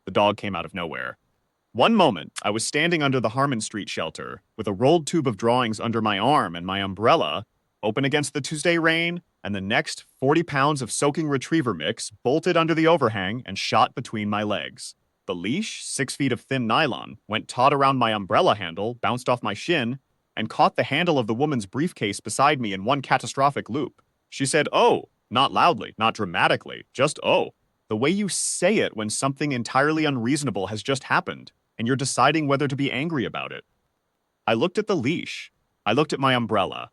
The dog came out of nowhere. One moment, I was standing under the Harmon Street shelter, with a rolled tube of drawings under my arm and my umbrella, open against the Tuesday rain, and the next 40 pounds of soaking retriever mix bolted under the overhang and shot between my legs. The leash, 6 feet of thin nylon, went taut around my umbrella handle, bounced off my shin, and caught the handle of the woman's briefcase beside me in one catastrophic loop. She said, "Oh," not loudly, not dramatically, just "oh." The way you say it when something entirely unreasonable has just happened, and you're deciding whether to be angry about it. I looked at the leash. I looked at my umbrella.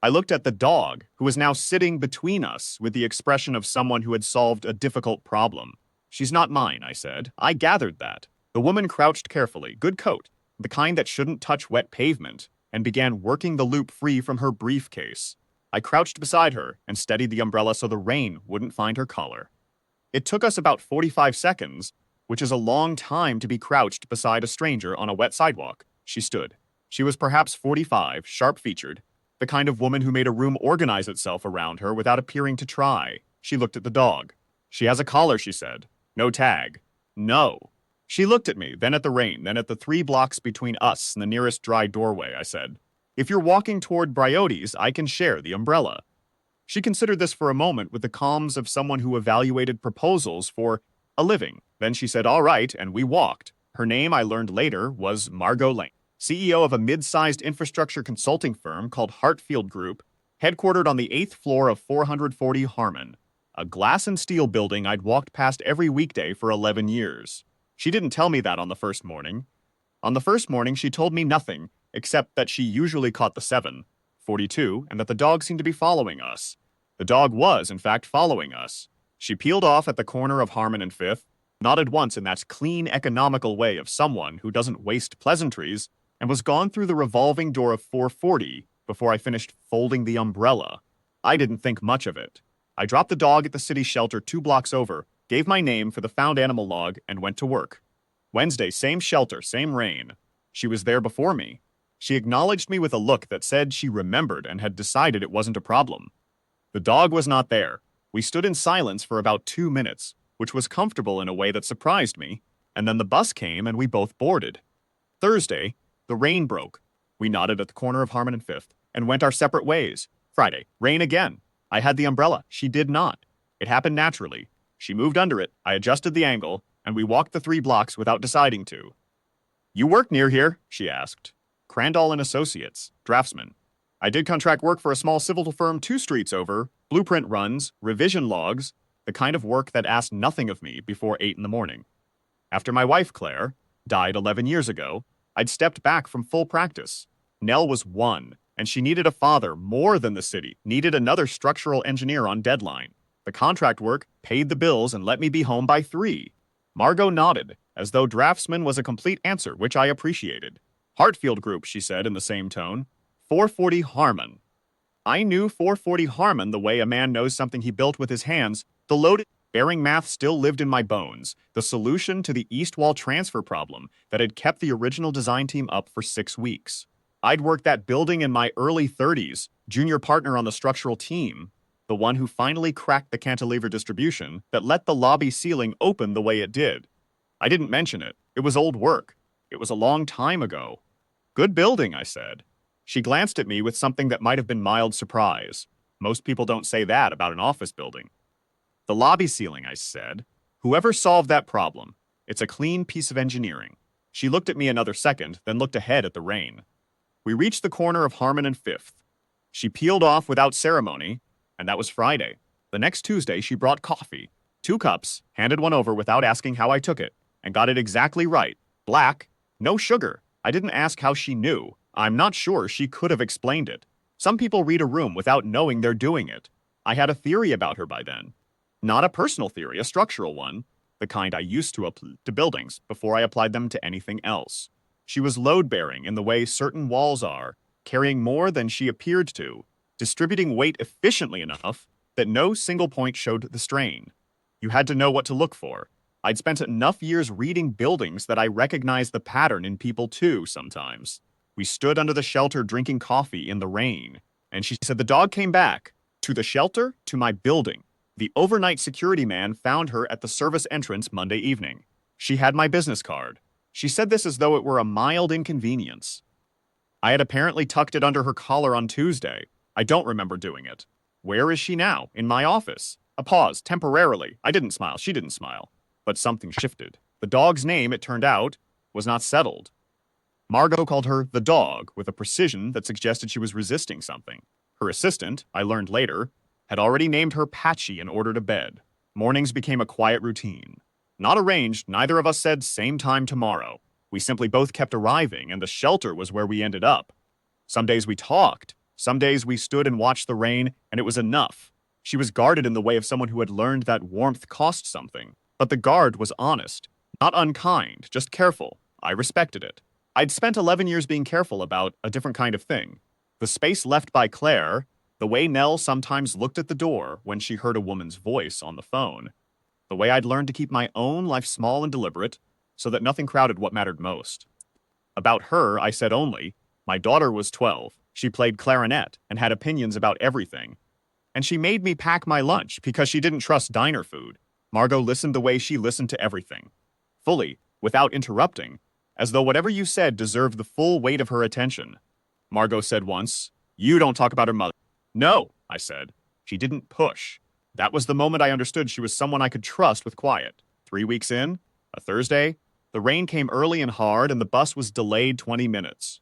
I looked at the dog, who was now sitting between us with the expression of someone who had solved a difficult problem. "She's not mine," I said. I gathered that. The woman crouched carefully, good coat, the kind that shouldn't touch wet pavement, and began working the loop free from her briefcase. I crouched beside her and steadied the umbrella so the rain wouldn't find her collar. It took us about 45 seconds, which is a long time to be crouched beside a stranger on a wet sidewalk. She stood. She was perhaps 45, sharp-featured, the kind of woman who made a room organize itself around her without appearing to try. She looked at the dog. "She has a collar," she said. "No tag." "No." She looked at me, then at the rain, then at the 3 blocks between us and the nearest dry doorway. I said, "If you're walking toward Briodes, I can share the umbrella." She considered this for a moment with the calms of someone who evaluated proposals for a living. Then she said, "All right," and we walked. Her name, I learned later, was Margot Lane, CEO of a mid-sized infrastructure consulting firm called Hartfield Group, headquartered on the 8th floor of 440 Harmon, a glass and steel building I'd walked past every weekday for 11 years. She didn't tell me that on the first morning. On the first morning, she told me nothing, except that she usually caught the 7:42, and that the dog seemed to be following us. The dog was, in fact, following us. She peeled off at the corner of Harmon and Fifth, nodded once in that clean, economical way of someone who doesn't waste pleasantries, and was gone through the revolving door of 440 before I finished folding the umbrella. I didn't think much of it. I dropped the dog at the city shelter 2 blocks over, gave my name for the found animal log, and went to work. Wednesday, same shelter, same rain. She was there before me. She acknowledged me with a look that said she remembered and had decided it wasn't a problem. The dog was not there. We stood in silence for about 2 minutes, which was comfortable in a way that surprised me, and then the bus came and we both boarded. Thursday, the rain broke. We nodded at the corner of Harmon and Fifth and went our separate ways. Friday, rain again. I had the umbrella. She did not. It happened naturally. She moved under it, I adjusted the angle, and we walked the 3 blocks without deciding to. "You work near here?" she asked. "Crandall and Associates, draftsman. I did contract work for a small civil firm 2 streets over, blueprint runs, revision logs, the kind of work that asked nothing of me before 8 in the morning. After my wife, Claire, died 11 years ago, I'd stepped back from full practice. Nell was 1, and she needed a father more than the city, needed another structural engineer on deadline. The contract work paid the bills and let me be home by 3. Margot nodded, as though draftsman was a complete answer, which I appreciated. "Hartfield Group," she said in the same tone. 440 Harmon. I knew 440 Harmon the way a man knows something he built with his hands. The loaded, bearing math still lived in my bones, the solution to the east wall transfer problem that had kept the original design team up for 6 weeks. I'd worked that building in my early 30s, junior partner on the structural team, the one who finally cracked the cantilever distribution that let the lobby ceiling open the way it did. I didn't mention it. It was old work. It was a long time ago. "Good building," I said. She glanced at me with something that might have been mild surprise. Most people don't say that about an office building. "The lobby ceiling," I said. "Whoever solved that problem, it's a clean piece of engineering." She looked at me another second, then looked ahead at the rain. We reached the corner of Harmon and Fifth. She peeled off without ceremony, and that was Friday. The next Tuesday, she brought coffee. 2 cups, handed one over without asking how I took it, and got it exactly right. Black, no sugar. I didn't ask how she knew. I'm not sure she could have explained it. Some people read a room without knowing they're doing it. I had a theory about her by then. Not a personal theory, a structural one, the kind I used to apply to buildings before I applied them to anything else. She was load-bearing in the way certain walls are, carrying more than she appeared to, distributing weight efficiently enough that no single point showed the strain. You had to know what to look for. I'd spent enough years reading buildings that I recognized the pattern in people too sometimes. We stood under the shelter drinking coffee in the rain, and she said the dog came back. To the shelter, to my building. The overnight security man found her at the service entrance Monday evening. She had my business card. She said this as though it were a mild inconvenience. I had apparently tucked it under her collar on Tuesday. I don't remember doing it. Where is she now? In my office. A pause, temporarily. I didn't smile. She didn't smile. But something shifted. The dog's name, it turned out, was not settled. Margot called her the dog with a precision that suggested she was resisting something. Her assistant, I learned later, had already named her Patchy and ordered a bed. Mornings became a quiet routine. Not arranged, neither of us said same time tomorrow. We simply both kept arriving, and the shelter was where we ended up. Some days we talked. Some days we stood and watched the rain, and it was enough. She was guarded in the way of someone who had learned that warmth cost something. But the guard was honest. Not unkind, just careful. I respected it. I'd spent 11 years being careful about a different kind of thing. The space left by Claire, the way Nell sometimes looked at the door when she heard a woman's voice on the phone, the way I'd learned to keep my own life small and deliberate so that nothing crowded what mattered most. About her, I said only, my daughter was 12. She played clarinet and had opinions about everything. And she made me pack my lunch because she didn't trust diner food. Margot listened the way she listened to everything. Fully, without interrupting, as though whatever you said deserved the full weight of her attention. Margot said once, "You don't talk about her mother." "No," I said. She didn't push. That was the moment I understood she was someone I could trust with quiet. 3 weeks in, a Thursday, the rain came early and hard and the bus was delayed 20 minutes.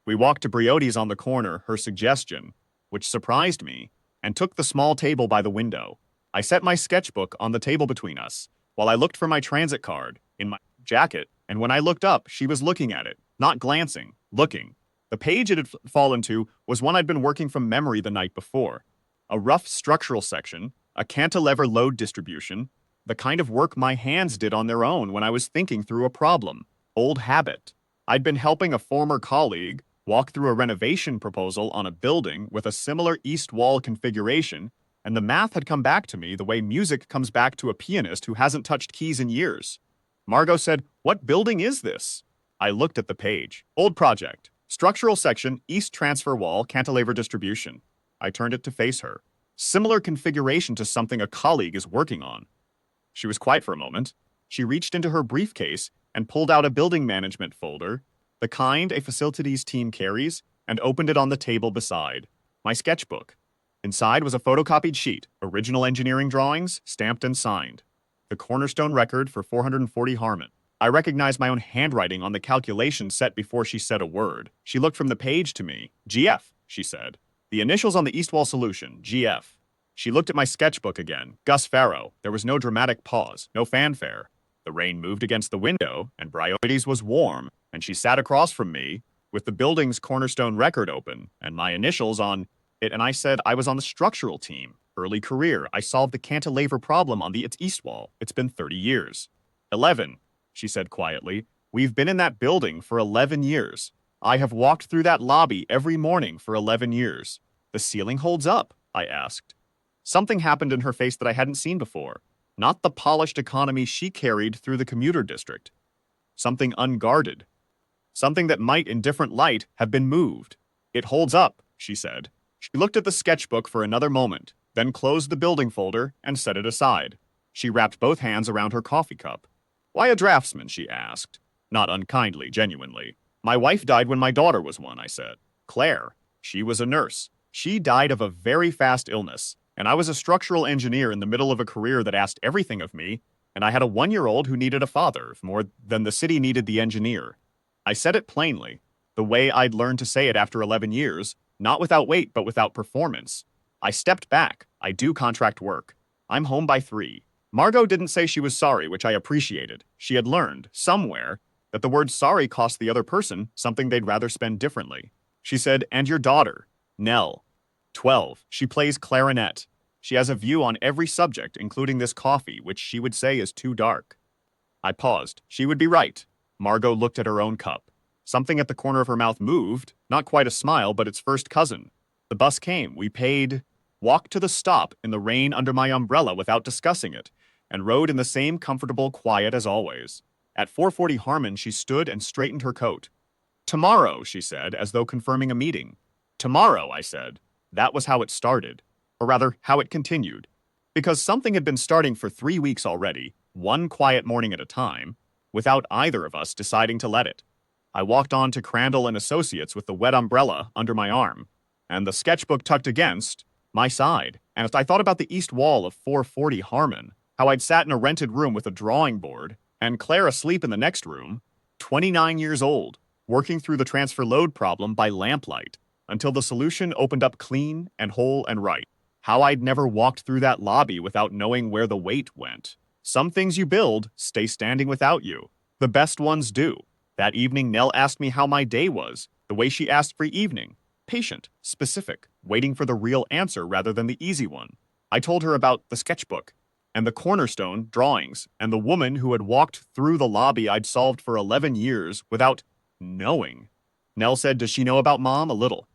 We walked to Briotti's on the corner, her suggestion, which surprised me, and took the small table by the window. I set my sketchbook on the table between us, while I looked for my transit card in my jacket, and when I looked up, she was looking at it, not glancing, looking. The page it had fallen to was one I'd been working from memory the night before. A rough structural section, a cantilever load distribution, the kind of work my hands did on their own when I was thinking through a problem. Old habit. I'd been helping a former colleague walk through a renovation proposal on a building with a similar east wall configuration, and the math had come back to me the way music comes back to a pianist who hasn't touched keys in years. Margot said, "What building is this?" I looked at the page. Old project. Structural section, east transfer wall, cantilever distribution. I turned it to face her. Similar configuration to something a colleague is working on. She was quiet for a moment. She reached into her briefcase and pulled out a building management folder, the kind a facilities team carries, and opened it on the table beside. My sketchbook. Inside was a photocopied sheet, original engineering drawings, stamped and signed. The cornerstone record for 440 Harmon. I recognized my own handwriting on the calculation set before she said a word. She looked from the page to me. "GF," she said. "The initials on the east wall solution, GF." She looked at my sketchbook again. Gus Farrow. There was no dramatic pause, no fanfare. The rain moved against the window, and Briotti's was warm, and she sat across from me with the building's cornerstone record open and my initials on it, and I said I was on the structural team. Early career. I solved the cantilever problem on its east wall. It's been 30 years. 11, she said quietly. We've been in that building for 11 years. I have walked through that lobby every morning for 11 years. The ceiling holds up, I asked. Something happened in her face that I hadn't seen before. Not the polished economy she carried through the commuter district. Something unguarded. Something that might, in different light, have been moved. It holds up, she said. She looked at the sketchbook for another moment, then closed the building folder and set it aside. She wrapped both hands around her coffee cup. "Why a draftsman?" she asked. Not unkindly, genuinely. "My wife died when my daughter was one," I said. "Claire. She was a nurse. She died of a very fast illness, and I was a structural engineer in the middle of a career that asked everything of me, and I had a 1-year-old who needed a father more than the city needed the engineer." I said it plainly, the way I'd learned to say it after 11 years, not without weight but without performance. I stepped back. I do contract work. I'm home by 3. Margot didn't say she was sorry, which I appreciated. She had learned, somewhere, that the word sorry cost the other person something they'd rather spend differently. She said, "And your daughter, Nell, 12. She plays clarinet. She has a view on every subject, including this coffee, which she would say is too dark." I paused. She would be right. Margot looked at her own cup. Something at the corner of her mouth moved, not quite a smile, but its first cousin. The bus came. We paid, walked to the stop in the rain under my umbrella without discussing it, and rode in the same comfortable quiet as always. At 440 Harmon, she stood and straightened her coat. "Tomorrow," she said, as though confirming a meeting. "Tomorrow," I said. That was how it started, or rather, how it continued. Because something had been starting for 3 weeks already, one quiet morning at a time. without either of us deciding to let it. I walked on to Crandall and Associates with the wet umbrella under my arm, and the sketchbook tucked against my side. And as I thought about the east wall of 440 Harmon, how I'd sat in a rented room with a drawing board, and Claire asleep in the next room, 29 years old, working through the transfer load problem by lamplight, until the solution opened up clean and whole and right. How I'd never walked through that lobby without knowing where the weight went. Some things you build stay standing without you. The best ones do. That evening, Nell asked me how my day was, the way she asked for evening. Patient, specific, waiting for the real answer rather than the easy one. I told her about the sketchbook, and the cornerstone drawings, and the woman who had walked through the lobby I'd solved for 11 years without knowing. Nell said, "Does she know about Mom?" A little.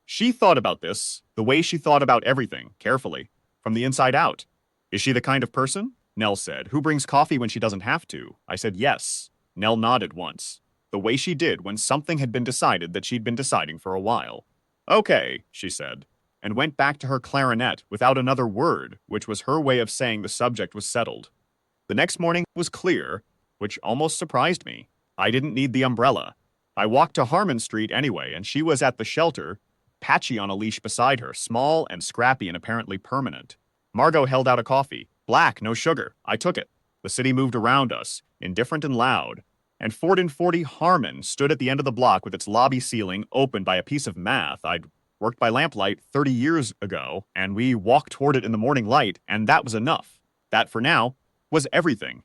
She thought about this the way she thought about everything, carefully, from the inside out. "Is she the kind of person?" Nell said, "who brings coffee when she doesn't have to?" I said, "Yes." Nell nodded once, the way she did when something had been decided that she'd been deciding for a while. "Okay," she said, and went back to her clarinet without another word, which was her way of saying the subject was settled. The next morning was clear, which almost surprised me. I didn't need the umbrella. I walked to Harmon Street anyway, and she was at the shelter, Patchy on a leash beside her, small and scrappy and apparently permanent. Margot held out a coffee. Black, no sugar. I took it. The city moved around us, indifferent and loud, and 440 Harmon stood at the end of the block with its lobby ceiling opened by a piece of math I'd worked by lamplight 30 years ago, and we walked toward it in the morning light, and that was enough. That, for now, was everything.